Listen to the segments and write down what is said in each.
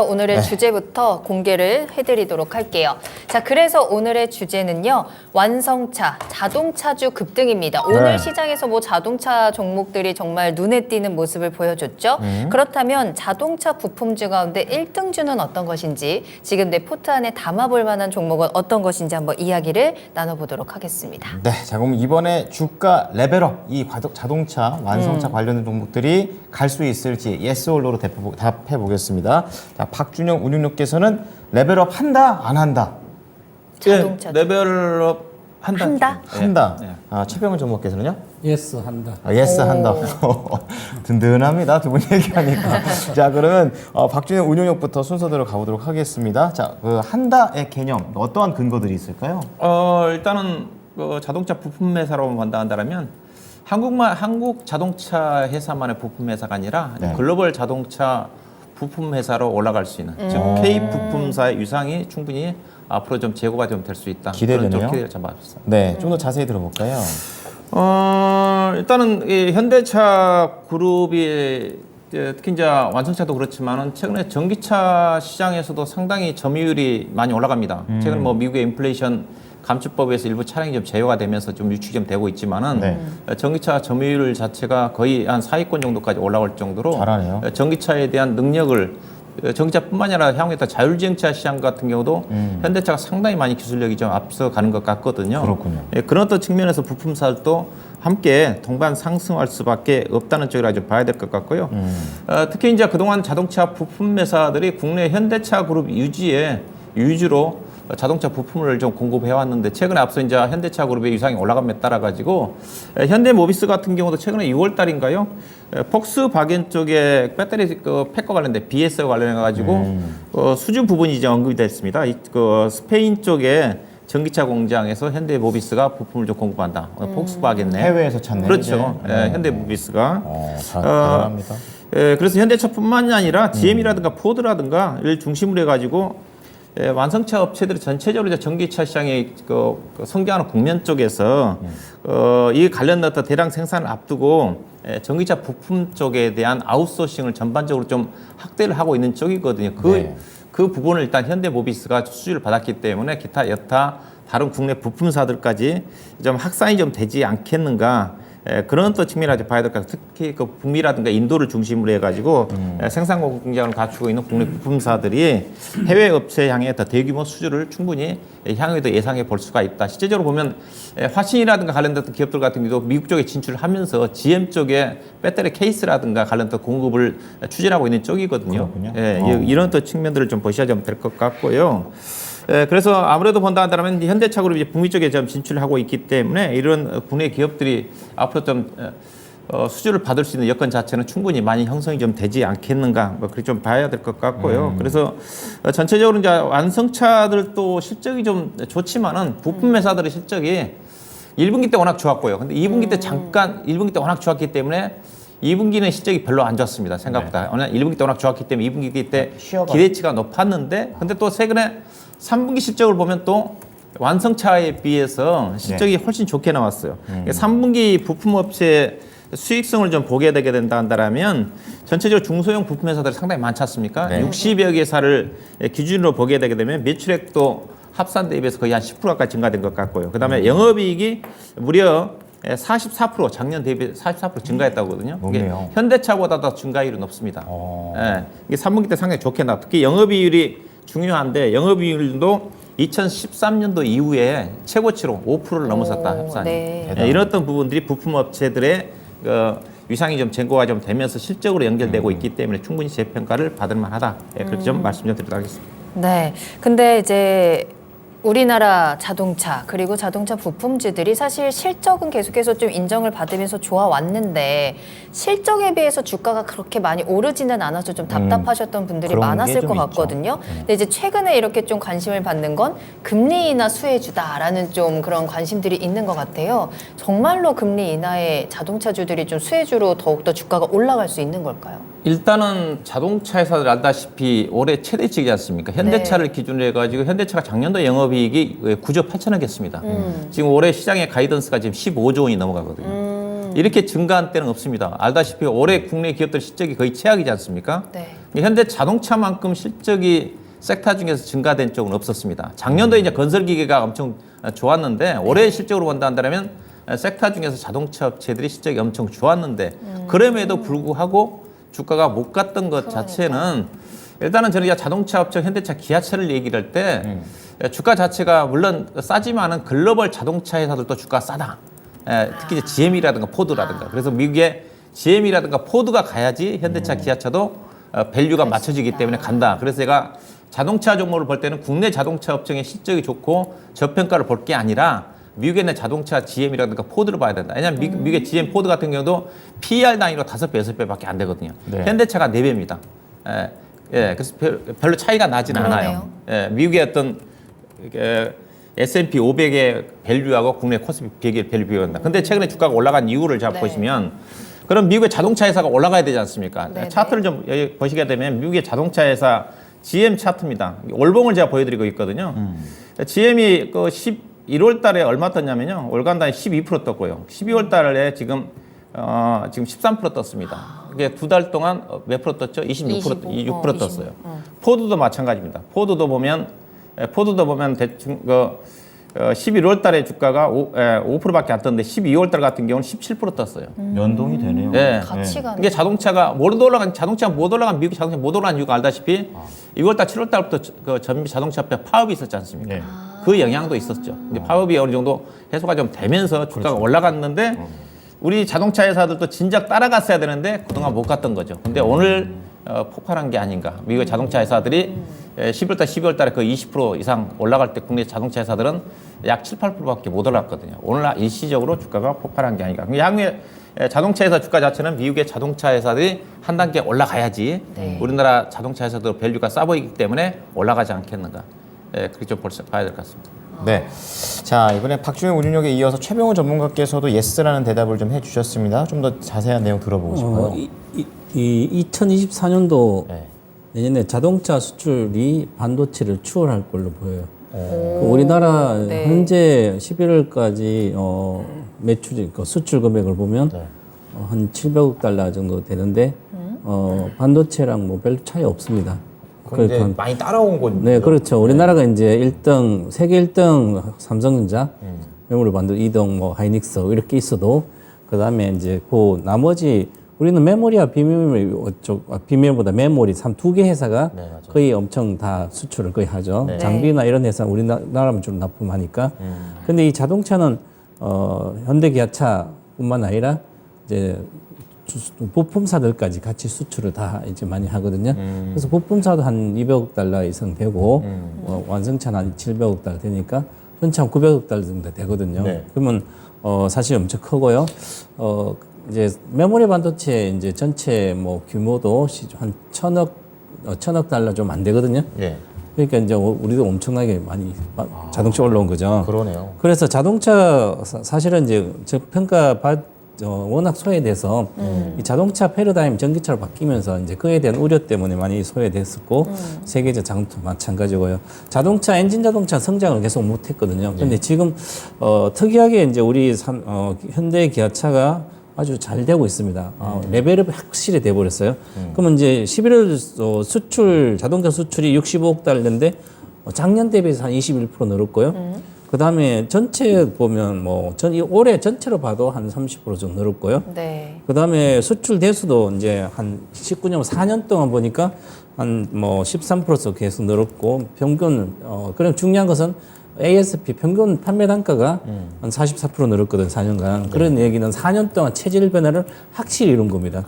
오늘의 주제부터 공개를 해드리도록 할게요. 자, 그래서 오늘의 주제는요, 완성차, 자동차주 급등입니다. 오늘 시장에서 뭐 자동차 종목들이 정말 눈에 띄는 모습을 보여줬죠. 그렇다면 자동차 부품주 가운데 1등주는 어떤 것인지, 지금 내 포트 안에 담아볼 만한 종목은 어떤 것인지 한번 이야기를 나눠보도록 하겠습니다. 네, 자 그럼 이번에 주가 레벨업, 이 자동차 완성차 관련된 종목들이 갈 수 있을지 예스 올로로 답해 보겠습니다. 자, 박준영 운용료께서는 레벨업 한다 안 한다? 자동차 레벨업 한다. 한다? 한다. 네. 최병훈 전무께서는요? 예스 한다. 예스 한다. 든든합니다. 두 분 얘기하니까. 자, 그러면 박준영 운용력부터 순서대로 가보도록 하겠습니다. 자, 그 한다의 개념 어떠한 근거들이 있을까요? 일단은 자동차 부품 회사로 본다면 한국 자동차 회사만의 부품 회사가 아니라 네. 글로벌 자동차 부품 회사로 올라갈 수 있는 즉 K 부품사의 위상이 충분히 앞으로 좀 제고가 좀 될 수 있다. 기대되네요. 그런 좀 기대를 좀 받았습니다. 네, 좀 더 자세히 들어볼까요? 일단은 이 현대차 그룹이 특히 이제 완성차도 그렇지만은 최근에 전기차 시장에서도 상당히 점유율이 많이 올라갑니다. 최근 뭐 미국의 인플레이션 감축법에서 일부 차량이 좀 제어가 되면서 좀 유축이 좀 되고 있지만은 네. 전기차 점유율 자체가 거의 한 상위권 정도까지 올라갈 정도로 잘하네요. 전기차에 대한 능력을 전기차뿐만 아니라 향후에 또 자율주행차 시장 같은 경우도 현대차가 상당히 많이 기술력이 좀 앞서가는 것 같거든요. 그렇군요. 그런 어떤 측면에서 부품사도 함께 동반 상승할 수밖에 없다는 쪽이라 좀 봐야 될 것 같고요. 특히 이제 그동안 자동차 부품 회사들이 국내 현대차 그룹 위주로 자동차 부품을 좀 공급해 왔는데 최근에 앞서 이제 현대차 그룹의 위상이 올라감에 따라 가지고 현대모비스 같은 경우도 최근에 6월 달인가요? 폭스바겐 쪽에 배터리 팩과 관련된 BS와 관련해 가지고 수주 부분이 이제 언급이 됐습니다. 스페인 쪽에 전기차 공장에서 현대모비스가 부품을 좀 공급한다. 폭스바겐 내 해외에서 찾는 그렇죠. 현대모비스가 잘합니다. 그래서 현대차뿐만이 아니라 GM이라든가 포드라든가를 중심으로 해가지고 완성차 업체들이 전체적으로 이제 전기차 시장의 성장하는 국면 쪽에서 이 관련된 어떤 대량 생산을 앞두고 전기차 부품 쪽에 대한 아웃소싱을 전반적으로 좀 확대를 하고 있는 쪽이거든요. 그 부분을 일단 현대모비스가 수주를 받았기 때문에 기타 여타 다른 국내 부품사들까지 좀 확산이 좀 되지 않겠는가. 그런 또 측면을 봐야 될 것 같아요. 특히 그 북미라든가 인도를 중심으로 해가지고 생산 공장을 갖추고 있는 국내 부품사들이 해외 업체에 향해 더 대규모 수주를 충분히 향후에도 예상해 볼 수가 있다. 실제적으로 보면 화신이라든가 관련된 기업들 같은 경우도 미국 쪽에 진출하면서 GM 쪽에 배터리 케이스라든가 관련된 공급을 추진하고 있는 쪽이거든요. 이런 또 측면들을 좀 보셔야 될 것 같고요. 그래서 아무래도 본다면 현대차 그룹이 이제 북미 쪽에 좀 진출을 하고 있기 때문에 이런 국내 기업들이 앞으로 좀 수주를 받을 수 있는 여건 자체는 충분히 많이 형성이 좀 되지 않겠는가, 뭐 그렇게 좀 봐야 될 것 같고요. 그래서 전체적으로 이제 완성차들도 실적이 좀 좋지만은 부품 회사들의 실적이 1분기 때 워낙 좋았고요. 근데 2분기 때 1분기 때 워낙 좋았기 때문에 2분기는 실적이 별로 안 좋았습니다. 생각보다. 1분기 때 워낙 좋았기 때문에 2분기 때 기대치가 높았는데 근데 또 최근에 3분기 실적을 보면 또 완성차에 비해서 실적이 훨씬 좋게 나왔어요. 3분기 부품업체 수익성을 좀 보게 되게 된다면 전체적으로 중소형 부품 회사들이 상당히 많지 않습니까? 60여 개사를 기준으로 보게 되게 되면 매출액도 합산 대비해서 거의 한 10% 가까이 증가된 것 같고요. 그다음에 영업이익이 무려 44% 작년 대비 44% 증가했다고 하거든요. 이게 현대차보다 더 증가율이 높습니다. 이게 3분기 때 상당히 좋게 나왔고 특히 영업이율이 중요한데 영업이율도 2013년도 이후에 최고치로 5%를 넘어섰다 협상이. 이런 어떤 부분들이 부품업체들의 위상이 좀 제고가 좀 되면서 실적으로 연결되고 있기 때문에 충분히 재평가를 받을 만하다. 그렇게 좀 말씀 좀 드리도록 하겠습니다. 네. 근데 이제 우리나라 자동차 그리고 자동차 부품주들이 사실 실적은 계속해서 좀 인정을 받으면서 좋아왔는데 실적에 비해서 주가가 그렇게 많이 오르지는 않아서 좀 답답하셨던 분들이 많았을 것 같거든요. 근데 이제 최근에 이렇게 좀 관심을 받는 건 금리 인하 수혜주다라는 좀 그런 관심들이 있는 것 같아요. 정말로 금리 인하에 자동차주들이 좀 수혜주로 더욱더 주가가 올라갈 수 있는 걸까요? 일단은 자동차 회사들 알다시피 올해 최대치이지 않습니까? 현대차를 기준으로 해가지고 현대차가 작년도 영업이익이 9조 8천억 했습니다. 지금 올해 시장의 가이던스가 지금 15조 원이 넘어가거든요. 이렇게 증가한 때는 없습니다. 알다시피 올해 국내 기업들 실적이 거의 최악이지 않습니까? 네. 현대 자동차만큼 실적이 섹터 중에서 증가된 쪽은 없었습니다. 작년도에 이제 건설기계가 엄청 좋았는데 올해 실적으로 본다면 섹터 중에서 자동차 업체들이 실적이 엄청 좋았는데 그럼에도 불구하고 주가가 못 갔던 것 자체는 일단은 저는 이제 자동차 업체 현대차 기아차를 얘기를 할 때 주가 자체가 물론 싸지만은 글로벌 자동차 회사들도 주가가 싸다. 특히 이제 GM이라든가 포드라든가 그래서 미국의 GM이라든가 포드가 가야지 현대차 기아차도 밸류가 맞춰지기 때문에 간다. 그래서 제가 자동차 종목을 볼 때는 국내 자동차 업체의 실적이 좋고 저평가를 볼 게 아니라 미국에 있는 자동차 GM이라든가 포드를 봐야 된다. 왜냐하면 미국의 GM, 포드 같은 경우도 PER 단위로 5배, 6배밖에 안 되거든요. 네. 현대차가 4배입니다. 그래서 별로 차이가 나진 않아요. 미국의 어떤 S&P 500의 밸류하고 국내 코스피 100의 밸류 비교한다. 근데 최근에 주가가 올라간 이유를 잘 네. 보시면 그럼 미국의 자동차 회사가 올라가야 되지 않습니까? 네, 차트를 좀 여기 보시게 되면 미국의 자동차 회사 GM 차트입니다. 올봉을 제가 보여드리고 있거든요. GM이 그 11월 달에 얼마 떴냐면요. 월간 단위 12% 떴고요. 12월 달에 지금 13% 떴습니다. 이게 두 달 동안 몇 프로 떴죠? 26%, 6% 떴어요. 포드도 마찬가지입니다. 포드도 보면 대충 11월 달에 주가가 5%밖에 안 떴는데 12월 달 같은 경우는 17% 떴어요. 연동이 되네요. 네. 같이 가는. 이게 자동차가 못 올라간 미국 자동차 못 올라간 이유가 알다시피 6월 달, 7월 달부터 그 전미 자동차 앞에 파업이 있었지 않습니까? 네. 그 영향도 있었죠. 근데 파업이 어느 정도 해소가 좀 되면서 주가가 올라갔는데 우리 자동차 회사들도 진작 따라갔어야 되는데 그동안 못 갔던 거죠. 근데 오늘 폭발한 게 아닌가. 미국의 자동차 회사들이 11월 달, 12월 달에 그 20% 이상 올라갈 때 국내 자동차 회사들은 약 7, 8%밖에 못 올랐거든요. 오늘 일시적으로 주가가 폭발한 게 아닌가. 향후에 자동차 회사 주가 자체는 미국의 자동차 회사들이 한 단계 올라가야지 네. 우리나라 자동차 회사도 밸류가 싸 보이기 때문에 올라가지 않겠는가. 그렇게 좀 봐야 될 것 같습니다. 네. 자, 이번에 박준영 운용력에 이어서 최병호 전문가께서도 예스라는 대답을 좀 해주셨습니다. 좀 더 자세한 내용 들어보고 싶어요. 이 2024년도 네. 내년에 자동차 수출이 반도체를 추월할 걸로 보여요. 우리나라 네. 현재 11월까지 매출, 수출 금액을 보면 네. 한 700억 달러 정도 되는데 반도체랑 뭐 별 차이 없습니다. 근데 많이 따라온 거죠. 네, 그렇죠. 우리나라가 이제 1등, 세계 1등 삼성전자, 메모리 반도 2등 뭐 하이닉스 이렇게 있어도 그다음에 이제 그 나머지 우리는 메모리와 비밀보다 메모리 두 개 회사가 네, 맞아요. 거의 엄청 다 수출을 거의 하죠. 네. 장비나 이런 회사 우리나라만 주로 납품하니까. 근데 이 자동차는 현대기아차뿐만 아니라 이제 부품사들까지 같이 수출을 다 이제 많이 하거든요. 그래서 부품사도 한 200억 달러 이상 되고 완성차는 한 700억 달러 되니까 전체 한 900억 달러 정도 되거든요. 네. 그러면 사실 엄청 크고요. 이제 메모리 반도체 이제 전체 뭐 규모도 한 1,000억 달러 좀 안 되거든요. 예. 그러니까 이제 우리도 엄청나게 많이 자동차 올라온 거죠. 그러네요. 그래서 자동차 사실은 이제 평가 워낙 소외돼서 이 자동차 패러다임 전기차로 바뀌면서 이제 그에 대한 우려 때문에 많이 소외됐었고 세계적 장도 마찬가지고요. 자동차 엔진 자동차 성장을 계속 못했거든요. 근데 지금 특이하게 이제 우리 현대 기아차가 아주 잘 되고 있습니다. 레벨업이 확실히 돼 버렸어요. 그러면 이제 11월 수출 자동차 수출이 65억 달러인데 작년 대비해서 한 21% 늘었고요. 그 다음에 전체 보면 올해 전체로 봐도 한 30% 정도 늘었고요. 네. 그 다음에 수출 대수도 이제 한 19년, 4년 동안 보니까 한 13% 계속 늘었고, 평균, 그럼 중요한 것은 ASP 평균 판매 단가가 한 44% 늘었거든, 4년간. 그런 얘기는 4년 동안 체질 변화를 확실히 이룬 겁니다.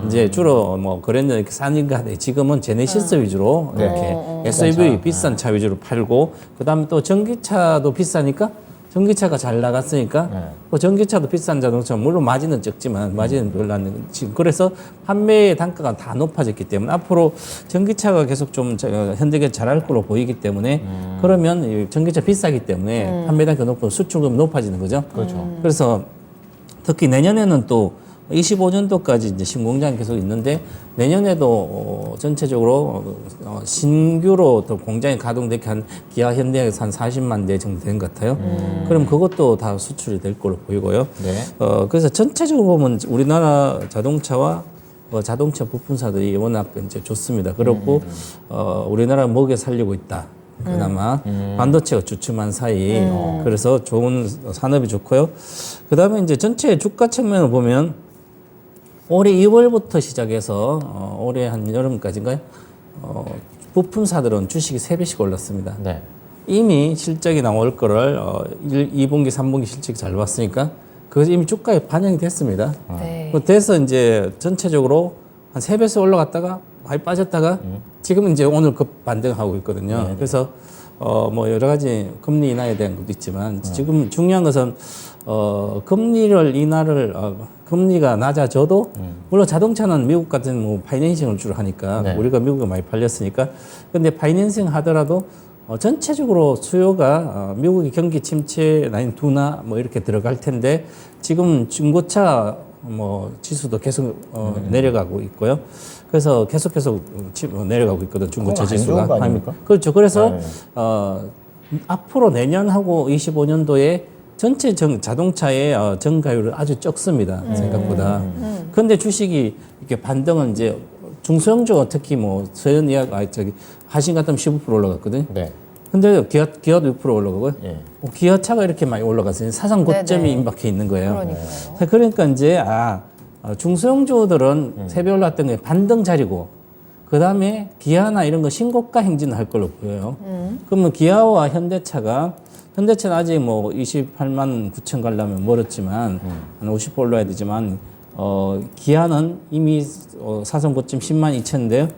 이제 주로 그랬는데 이렇게 싸니까 지금은 제네시스 위주로 이렇게 SUV 비싼 차 위주로 팔고, 그 다음에 또 전기차도 비싸니까 전기차가 잘 나갔으니까 그 전기차도 비싼 자동차 물론 마진은 적지만 마진은 별로 안 되는 지금 그래서 판매 단가가 다 높아졌기 때문에 앞으로 전기차가 계속 좀 현대가 잘할 걸로 보이기 때문에 그러면 이 전기차 비싸기 때문에 판매 단가 높고 수출금이 높아지는 거죠. 그렇죠. 그래서 특히 내년에는 또 25년도까지 이제 신공장이 계속 있는데 내년에도 전체적으로 신규로 또 공장이 가동되게 한 기아 현대에서 한 40만 대 정도 된 것 같아요. 그럼 그것도 다 수출이 될 걸로 보이고요. 네. 그래서 전체적으로 보면 우리나라 자동차와 자동차 부품사들이 워낙 이제 좋습니다. 그렇고 우리나라 먹여 살리고 있다. 그나마 반도체가 주춤한 사이 그래서 좋은 산업이 좋고요. 그다음에 이제 전체 주가 측면을 보면 올해 2월부터 시작해서 올해 한 여름까지인가요? 부품사들은 주식이 3배씩 올랐습니다. 네. 이미 실적이 나올 거를 2분기, 3분기 실적이 잘 봤으니까 그것이 이미 주가에 반영이 됐습니다. 네. 돼서 이제 전체적으로 한 3배씩 올라갔다가 많이 빠졌다가 지금은 이제 오늘 급 반등하고 있거든요. 그래서 뭐 여러 가지 금리 인하에 대한 것도 있지만 지금 중요한 것은 금리를 인하를 금리가 낮아져도 물론 자동차는 미국 같은 뭐 파이낸싱을 주로 하니까 네. 우리가 미국에 많이 팔렸으니까 근데 파이낸싱 하더라도 전체적으로 수요가 미국의 경기 침체 라인 둔화 뭐 이렇게 들어갈 텐데 지금 중고차 뭐 지수도 계속 내려가고 있고요. 그래서 계속 내려가고 있거든 중고차 그건 안 지수가. 좋은 거 아닙니까? 그렇죠. 그래서 네. 앞으로 내년하고 25년도에 전체 자동차의 정가율은 아주 적습니다. 생각보다. 그런데 주식이 이렇게 반등은 이제 중소형주가 특히 뭐 서현 이야기 하신 같으면 15% 올라갔거든요. 네. 근데 기아도 6% 올라가고요. 예. 기아차가 이렇게 많이 올라갔어요. 사상 고점이 네네. 임박해 있는 거예요. 그러니까요. 그러니까 이제 중소형주들은 세배 올랐던 게 반등 자리고 그 다음에 기아나 이런 거 신고가 행진할 걸로 보여요. 그러면 기아와 현대차는 아직 뭐 28만 9천 가려면 멀었지만 한 50% 올라야 되지만 기아는 이미 사상 고점 10만 2천인데요.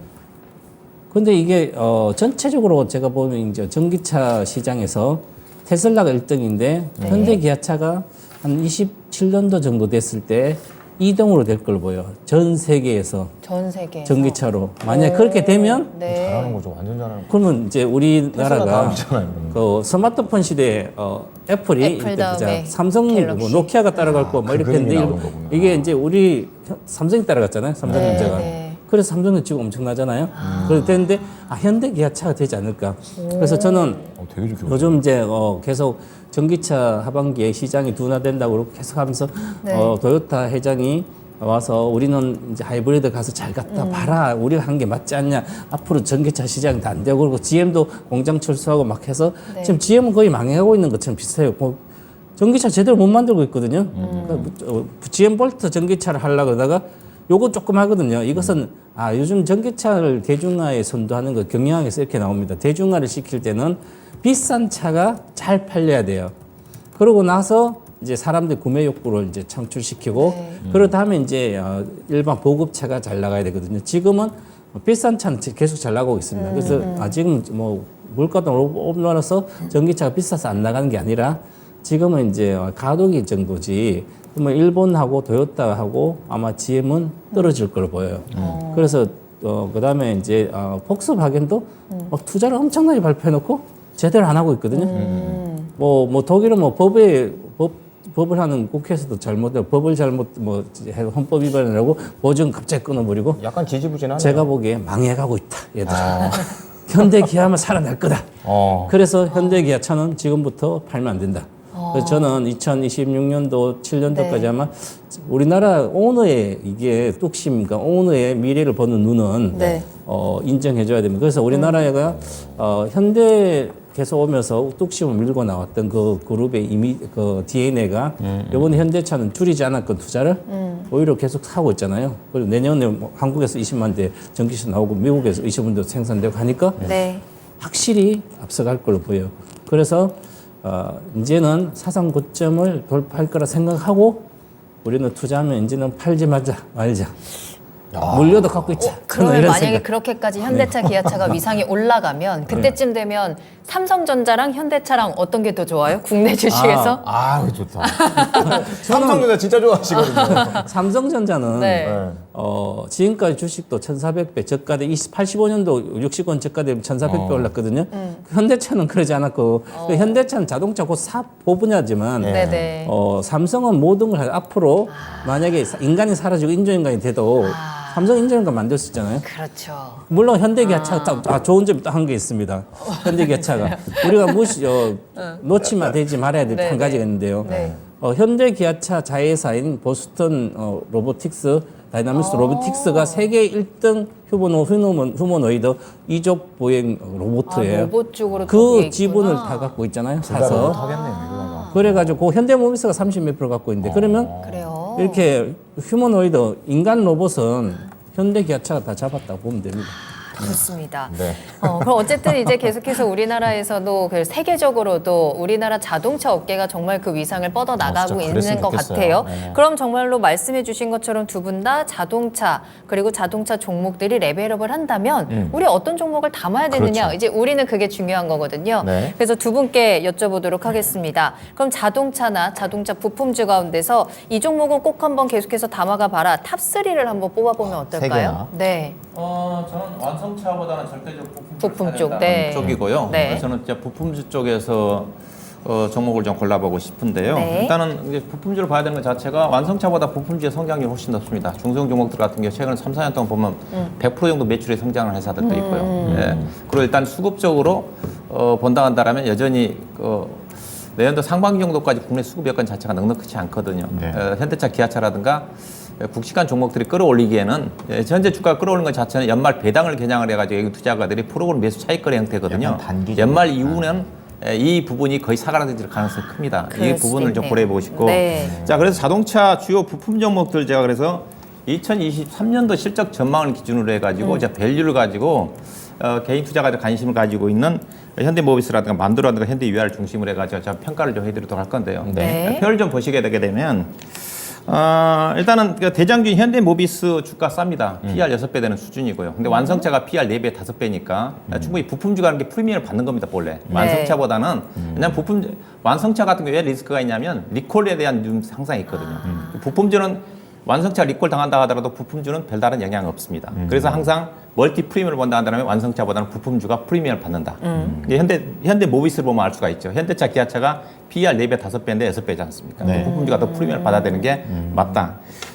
근데 이게 전체적으로 제가 보면 이제 전기차 시장에서 테슬라가 1등인데 현대 기아차가 한 27년도 정도 됐을 때 2등으로 될 걸로 보여요. 전 세계에서 전 세계 전기차로. 만약 그렇게 되면 네. 잘하는 거죠. 완전 잘하는 거. 그러면 이제 우리나라가 다음이잖아요. 그 스마트폰 시대에 애플이 애플 이때 다음에 삼성 갤럭시. 뭐 노키아가 따라갈 거 뭐 그 이렇게 그림이 했는데 나오는 거구나. 이게 이제 우리 삼성이 따라갔잖아요. 삼성전자가. 네. 그래서 삼성은 지금 엄청나잖아요. 그래서 되는데 현대 기아차가 되지 않을까. 그래서 저는 되게 좋게 요즘 이제 계속 전기차 하반기에 시장이 둔화된다고 그러고 계속 하면서 네. 도요타 회장이 와서 우리는 이제 하이브리드 가서 잘 갔다 봐라. 우리가 한 게 맞지 않냐. 앞으로 전기차 시장이 다 안 되고 그리고 GM도 공장 철수하고 막 해서 네. 지금 GM은 거의 망해가고 있는 것처럼 비슷해요. 전기차 제대로 못 만들고 있거든요. 그러니까 GM 볼트 전기차를 하려고 그러다가 요거 조금 하거든요. 이것은 요즘 전기차를 대중화에 선도하는 거 경영학에서 이렇게 나옵니다. 대중화를 시킬 때는 비싼 차가 잘 팔려야 돼요. 그러고 나서 이제 사람들 구매 욕구를 이제 창출시키고 그러 다음에 이제 일반 보급차가 잘 나가야 되거든요. 지금은 비싼 차는 계속 잘 나가고 있습니다. 그래서 지금 뭐 물가도 올라서 전기차가 비싸서 안 나가는 게 아니라 지금은 이제 가동기 정도지. 그러면 일본하고 도요타하고 아마 GM은 떨어질 걸로 보여요. 그래서 그다음에 이제 폭스바겐도 투자를 엄청나게 발표해놓고 제대로 안 하고 있거든요. 뭐 독일은 뭐 법을 하는 국회에서도 법을 잘못 헌법 위반이라고 보증 갑자기 끊어버리고 약간 지지부진하네요. 제가 보기에 망해가고 있다 얘들. 현대 기아만 살아날 거다. 그래서 현대 기아차는 지금부터 팔면 안 된다. 그래서 저는 2026년도 7년도까지 네. 아마 우리나라 오너의 이게 뚝심과 오너의 미래를 보는 눈은 네. 인정해줘야 됩니다. 그래서 우리나라가 현대 계속 오면서 뚝심을 밀고 나왔던 그 그룹의 그 DNA가 이번에 현대차는 줄이지 않았건 투자를 오히려 계속 하고 있잖아요. 그리고 내년에 뭐 한국에서 20만 대 전기차 나오고 미국에서 20만 대 생산되고 하니까 네. 확실히 앞서갈 걸로 보여요. 그래서 이제는 사상 고점을 돌파할 거라 생각하고 우리는 투자하면 이제는 팔지 말자. 물려도 갖고 있자. 저는 그러면 이런 만약에 생각. 그렇게까지 현대차, 기아차가 위상이 올라가면 그때쯤 되면 삼성전자랑 현대차랑 어떤 게 더 좋아요? 국내 주식에서? 그거 좋다. 삼성전자 진짜 좋아하시거든요. 삼성전자는 네. 지금까지 주식도 1,400배, 저가대 85년도 60원 저가대 1,400배 올랐거든요. 현대차는 그러지 않았고, 그 현대차는 자동차 곧 사업 분야지만, 네네. 삼성은 모든 걸 앞으로 만약에 인간이 사라지고 인조인간이 돼도 삼성 인조인간 만들 수 있잖아요. 그렇죠. 물론 현대기아차가 좋은 점이 또 한 게 있습니다. 현대기아차가 우리가 놓치면 되지 말아야 될 한 네, 가지가 네. 있는데요. 네. 현대기아차 자회사인 보스턴 로보틱스 다이나믹스 로보틱스가 세계 1등 휴머노이드 이족 보행 로봇이에요. 로봇 쪽으로 그 지분을 다 갖고 있잖아요. 사서. 하겠네요, 이거다가. 그래가지고 현대모비스가 30몇 프로 갖고 있는데 그러면 그래요. 이렇게 휴머노이드 인간 로봇은 현대기아차가 다 잡았다고 보면 됩니다. 좋습니다. 네. 그럼 어쨌든 이제 계속해서 우리나라에서도 그 세계적으로도 우리나라 자동차 업계가 정말 그 위상을 뻗어 나가고 진짜 있는 그랬으면 것 좋겠어요. 같아요. 네. 그럼 정말로 말씀해 주신 것처럼 두 분 다 자동차 그리고 자동차 종목들이 레벨업을 한다면 우리 어떤 종목을 담아야 되느냐 그렇죠. 이제 우리는 그게 중요한 거거든요. 네. 그래서 두 분께 여쭤보도록 하겠습니다. 그럼 자동차나 자동차 부품주 가운데서 이 종목은 꼭 한번 계속해서 담아가 봐라. 탑3를 한번 뽑아보면 어떨까요? 개나. 네. 저는 완성차보다는 절대적 부품 쪽, 네. 쪽이고요. 네. 저는 이제 부품주 쪽에서 종목을 좀 골라보고 싶은데요. 네. 일단은 이제 부품주를 봐야 되는 것 자체가 완성차보다 부품주의 성장률이 훨씬 높습니다. 중소형 종목들 같은 경우 최근 3, 4년 동안 보면 100% 정도 매출의 성장을 회사들도 있고요. 예. 그리고 일단 수급적으로 본다 한다라면 여전히 내년도 상반기 정도까지 국내 수급 여건 자체가 넉넉하지 않거든요. 네. 현대차, 기아차라든가 국시간 종목들이 끌어올리기에는 현재 주가 끌어올리는 것 자체는 연말 배당을 겨냥을 해가지고 여기 투자가들이 프로그램 매수 차익거래 형태거든요. 약간 단기적으로. 연말 이후는 이 부분이 거의 사그라들 가능성이 큽니다. 이 그럴 수도 부분을 좀 있네요. 고려해 보고 싶고. 네. 자, 그래서 자동차 주요 부품 종목들 제가 그래서 2023년도 실적 전망을 기준으로 해가지고 이제 밸류를 가지고 개인 투자가들 관심을 가지고 있는 현대모비스라든가 만두라든가 현대유아를 중심으로 해가지고 제가 평가를 좀 해드리도록 할 건데요. 네. 표를 좀 보시게 되게 되면 일단은 그 대장주인 현대모비스 주가 쌉니다. PR 6배 되는 수준이고요. 근데 완성차가 PR 4배, 5배니까 충분히 부품주가 하는 게 프리미엄을 받는 겁니다, 본래. 완성차보다는. 왜냐면 완성차 같은 경우에 왜 리스크가 있냐면 리콜에 대한 좀 상상이 있거든요. 부품주는 완성차 리콜 당한다 하더라도 부품주는 별다른 영향이 없습니다. 그래서 항상 멀티 프리미엄을 본다 한다면 완성차보다는 부품주가 프리미엄을 받는다. 이게 현대 모비스를 보면 알 수가 있죠. 현대차, 기아차가 PR 4배, 5배인데 6배지 않습니까? 네. 부품주가 더 프리미엄을 받아야 되는 게 맞다.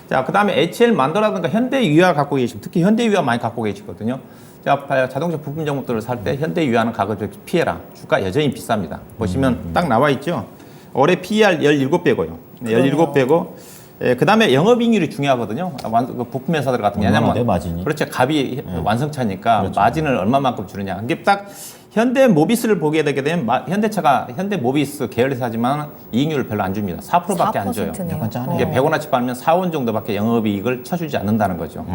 자, 그 다음에 HL 만도라든가 현대유아 갖고 계시면 특히 현대유아 많이 갖고 계시거든요. 자, 자동차 부품 종목들을 살 때 현대유아는 가격을 피해라. 주가 여전히 비쌉니다. 보시면 딱 나와 있죠. 올해 PR 17배고요. 17배고 그 다음에 영업이익률이 중요하거든요. 부품 회사들 같은 게. 얼마나 돼, 마진이? 그렇죠. 값이 완성차니까 그렇죠. 마진을 얼마만큼 주느냐. 이게 딱 현대모비스를 보게 되게 되면 현대차가 현대모비스 계열회사지만 이익률을 별로 안 줍니다. 4%밖에 안 줘요. 4%네요. 약간 짜네요. 이게 100원어치 팔면 4원 정도밖에 영업이익을 쳐주지 않는다는 거죠.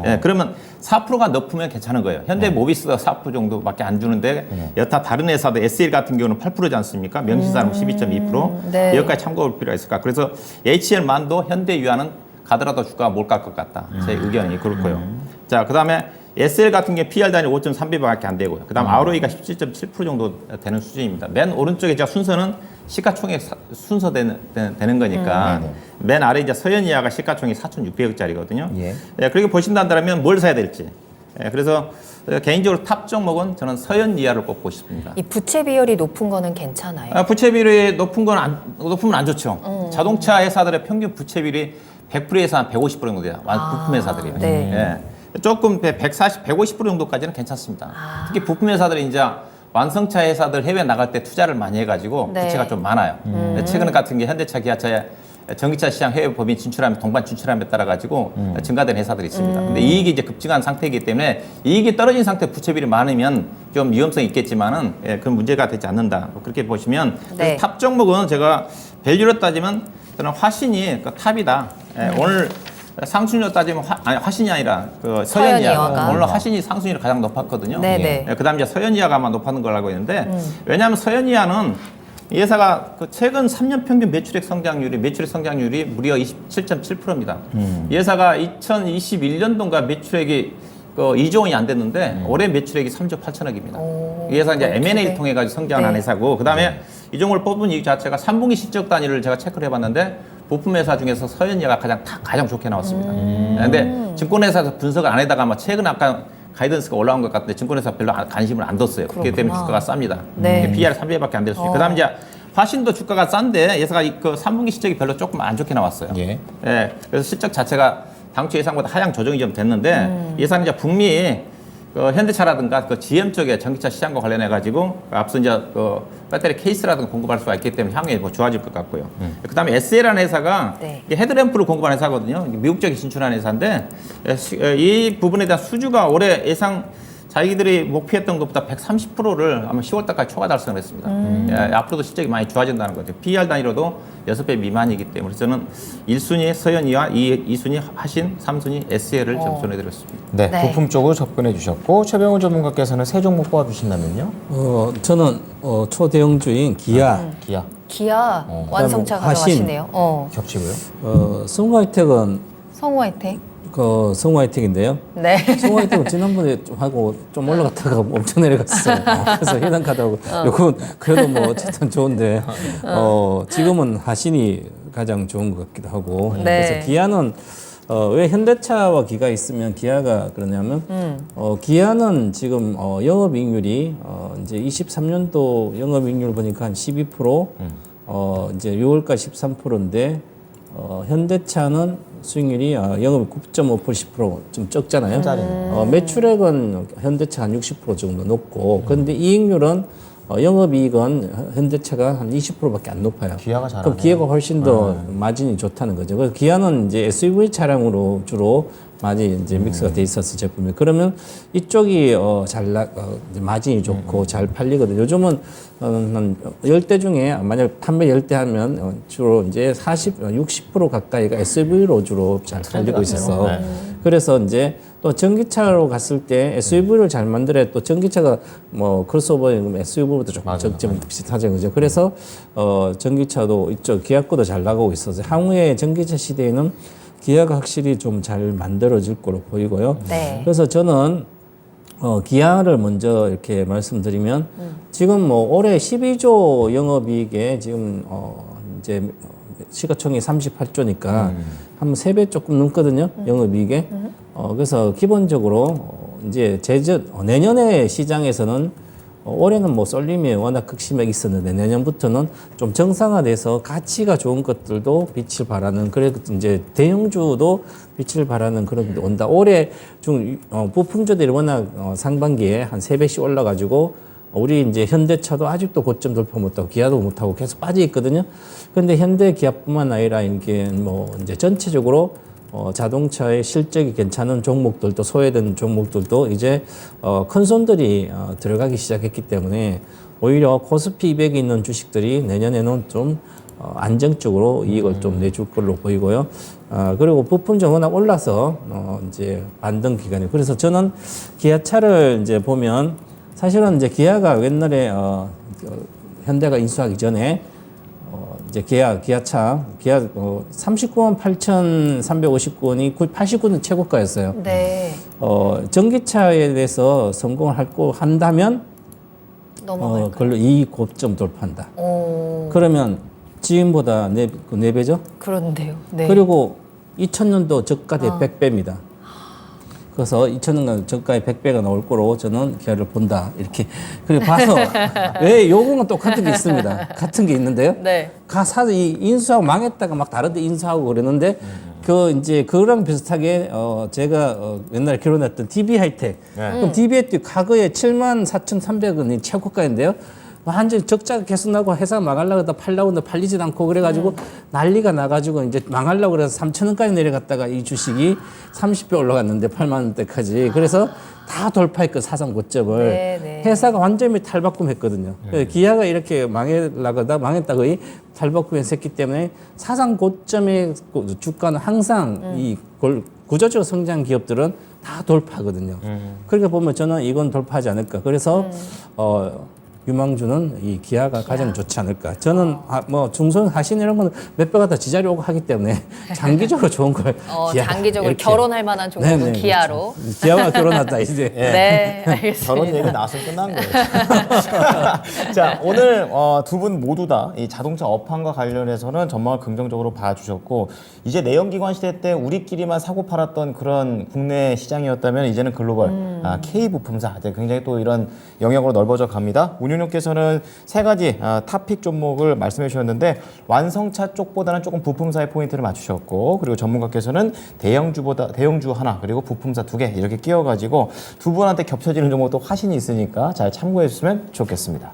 예, 그러면 4%가 높으면 괜찮은 거예요. 현대모비스가 4% 정도밖에 안 주는데 여타 다른 회사들 SL 같은 경우는 8%지 않습니까? 명시사는 12.2%. 네. 여기까지 참고할 필요가 있을까? 그래서 HL만도 현대유아는 가더라도 주가가 못 갈 것 같다. 제 의견이 그렇고요. 자, 그다음에 SL 같은 게 PR 단위 5.3배밖에 안 되고요. 그다음 ROE가 17.7% 정도 되는 수준입니다. 맨 오른쪽에 제가 순서는 시가총액 순서되는 거니까 맨 아래 이제 서현이아가 시가총액 4,600억짜리거든요. 예. 예, 그렇게 보신다면 뭘 사야 될지. 예, 그래서 개인적으로 탑 종목은 저는 서현이아를 꼽고 싶습니다. 이 부채 비율이 높은 거는 괜찮아요. 부채 비율이 높으면 안 좋죠. 자동차 회사들의 평균 부채 비율이 100%에서 한 150% 정도 돼요. 부품 회사들이요. 네. 예. 조금 140, 150% 정도까지는 괜찮습니다. 특히 부품 회사들이 이제 완성차 회사들 해외 나갈 때 투자를 많이 해가지고 네. 부채가 좀 많아요. 최근 같은 게 현대차, 기아차에 전기차 시장 해외 법인 진출하면 동반 진출함에 따라 가지고 증가된 회사들이 있습니다. 근데 이익이 이제 급증한 상태이기 때문에 이익이 떨어진 상태 부채비율이 많으면 좀 위험성이 있겠지만은 그런 문제가 되지 않는다. 그렇게 보시면 네. 탑 종목은 제가 밸류로 따지면 저는 화신이 그 탑이다. 오늘 상승률 따지면 화신이 아니라 그 서현이아가. 서현이아가 오늘 화신이 상승률이 가장 높았거든요. 네네. 그다음 이제 서현이아가 아마 높았는 걸로 알고 있는데 왜냐하면 서현이아는 이 회사가 그 최근 3년 평균 매출액 성장률이 무려 27.7%입니다. 이 회사가 2021년도인가 매출액이 2조 원이 안 됐는데 올해 매출액이 3조 8천억입니다. 이 회사 이제 M&A 통해 가지고 성장한 네. 회사고 그다음에 이 종목을 뽑은 이유 자체가 3분기 실적 단위를 제가 체크를 해봤는데 부품 회사 중에서 서현이가 가장 좋게 나왔습니다. 근데 증권회사에서 분석을 안 해다가 막 최근 아까 가이던스가 올라온 것 같은데 증권회사 별로 관심을 안 뒀어요. 그렇기 때문에 주가가 쌉니다. 네. PER 3배밖에 안 됐어요. 그다음 이제 화신도 주가가 싼데 예사가 그 3분기 실적이 별로 조금 안 좋게 나왔어요. 예. 예, 그래서 실적 자체가 당초 예상보다 하향 조정이 좀 됐는데 예상 이제 북미 그 현대차라든가 그 GM 쪽에 전기차 시장과 관련해 가지고 앞서 이제 그 배터리 케이스라든가 공급할 수가 있기 때문에 향후에 뭐 좋아질 것 같고요. 그다음에 SL라는 회사가 네. 이게 헤드램프를 공급하는 회사거든요. 미국 쪽에 진출하는 회사인데 이 부분에 대한 수주가 올해 예상 자기들이 목표했던 것보다 130%를 아마 10월 달까지 초과 달성을 했습니다. 예, 앞으로도 실적이 많이 좋아진다는 거죠. PER 단위로도 6배 미만이기 때문에 저는 1순위 서현이와 2순위 화신, 3순위 SL을 점수해 드렸습니다. 네, 네. 부품 쪽으로 접근해 주셨고 최병훈 전문가께서는 세 종목 뽑아 주신다면요? 저는 초대형주인 기아, 기아 기아 완성차 그다음에 화신. 가져가시네요. 겹치고요. 성화이텍은 성우화이팅. 성화이텍인데요. 네. 성화이텍은 지난번에 좀 하고 좀 올라갔다가 엄청 내려갔어요. 그래서 해당카드하고 요건 그래도 뭐 어쨌든 좋은데 지금은 화신이 가장 좋은 것 같기도 하고 네. 그래서 기아는 왜 현대차와 기가 있으면 기아가 그러냐면 기아는 지금 영업이익률이 이제 23년도 영업이익률 보니까 한 12% 이제 6월까지 13%인데 현대차는 수익률이 영업이 9.5% 10%좀 적잖아요. 매출액은 현대차가 한 60% 정도 높고 그런데 이익률은 영업이익은 현대차가 한 20%밖에 안 높아요. 기아가 잘하네. 그럼 기아가 훨씬 더 마진이 좋다는 거죠. 그래서 기아는 이제 SUV 차량으로 주로 많이 이제 믹스가 돼 있었어 제품이. 그러면 이쪽이 이제 마진이 좋고 잘 팔리거든요. 요즘은 한 10대 중에 만약 판매 10대 하면 주로 이제 60% 가까이가 SUV로 주로 잘 팔리고 있어서 그래서 이제 또 전기차로 갔을 때 SUV를 잘 만들어야 또 전기차가 뭐 크로스오버에 SUV보다 조금 적점 비슷하죠, 그죠? 그래서 전기차도 이쪽 기아 거도 잘 나가고 있어서 향후에 전기차 시대에는 기아가 확실히 좀 잘 만들어질 거로 보이고요. 네. 그래서 저는 기아를 먼저 이렇게 말씀드리면 지금 뭐 올해 12조 영업이익에 지금 이제 시가총액 38조니까 한 3배 조금 넘거든요. 영업이익에. 그래서 기본적으로 이제 내년에 시장에서는 올해는 뭐 쏠림이 워낙 극심하게 있었는데 내년부터는 좀 정상화돼서 가치가 좋은 것들도 빛을 발하는 그래도 이제 대형주도 빛을 발하는 그런 게 온다. 올해 중 부품주들이 워낙 상반기에 한 3배씩 올라가지고 우리 이제 현대차도 아직도 고점 돌파 못하고 기아도 못하고 계속 빠져 있거든요. 그런데 현대 기아뿐만 아니라 이게 뭐 이제 전체적으로 자동차의 실적이 괜찮은 종목들도 소외된 종목들도 이제 큰 손들이 들어가기 시작했기 때문에 오히려 코스피 200에 있는 주식들이 내년에는 좀 안정적으로 이익을 좀 내줄 걸로 보이고요. 그리고 부품종 워낙 올라서 이제 반등 기간이 그래서 저는 기아차를 이제 보면 사실은 이제 기아가 옛날에 현대가 인수하기 전에 이제 기아차 39만 8,359원이 89년 최고가였어요. 네. 전기차에 대해서 성공을 한다면 넘어갈까요? 그걸로 이 고점 돌파한다. 오, 그러면 지금보다 4배죠? 그런데요. 네. 그리고 2000년도 저가 대 100배입니다. 그래서 2000년 저가에 100배가 나올 거로 저는 기아를 본다. 이렇게. 그리고 봐서 왜 요거는 똑같은 게 있습니다. 같은 게 있는데요. 네. 이 인수하고 망했다가 막 다른 데 인수하고 그러는데 이제 그거랑 비슷하게 제가 옛날에 결혼했던 DB 하이텍. 그럼 DB 하이텍 과거에 74,300원이 최고가인데요. 완전 적자가 계속 나고 회사가 망하려고 하다 팔려고 하는데 팔리진 않고 그래가지고 난리가 나가지고 이제 망하려고 그래서 3,000원까지 내려갔다가 이 주식이 30배 올라갔는데 8만 원대까지. 그래서 다 돌파했고 사상 고점을. 네, 네. 회사가 완전히 탈바꿈했거든요. 기아가 이렇게 망했다가 거의 탈바꿈했기 때문에 사상 고점의 주가는 항상 이 구조적 성장 기업들은 다 돌파하거든요. 그렇게 보면 저는 이건 돌파하지 않을까. 그래서 유망주는 이 기아가 가장 좋지 않을까. 저는 뭐 중소형 하신 이런 거는 몇 배가 더 지자리 오고 하기 때문에 장기적으로 좋은 걸 기아가 장기적으로 이렇게. 결혼할 만한 종목은 네네, 기아로. 그렇죠. 기아가 결혼하다 이제. 네, 알겠습니다. 결혼 얘기 나왔으면 끝난 거예요. 자, 오늘 두 분 모두 다 이 자동차 업황과 관련해서는 전망을 긍정적으로 봐주셨고, 이제 내연기관 시대 때 우리끼리만 사고 팔았던 그런 국내 시장이었다면 이제는 글로벌 K 부품사 이제 굉장히 또 이런 영역으로 넓어져 갑니다. 운용님께서는 세 가지 탑픽 종목을 말씀해 주셨는데 완성차 쪽보다는 조금 부품사의 포인트를 맞추셨고, 그리고 전문가께서는 대형주 하나 그리고 부품사 2개 이렇게 끼워가지고 두 분한테 겹쳐지는 종목도 화신이 있으니까 잘 참고해 주시면 좋겠습니다.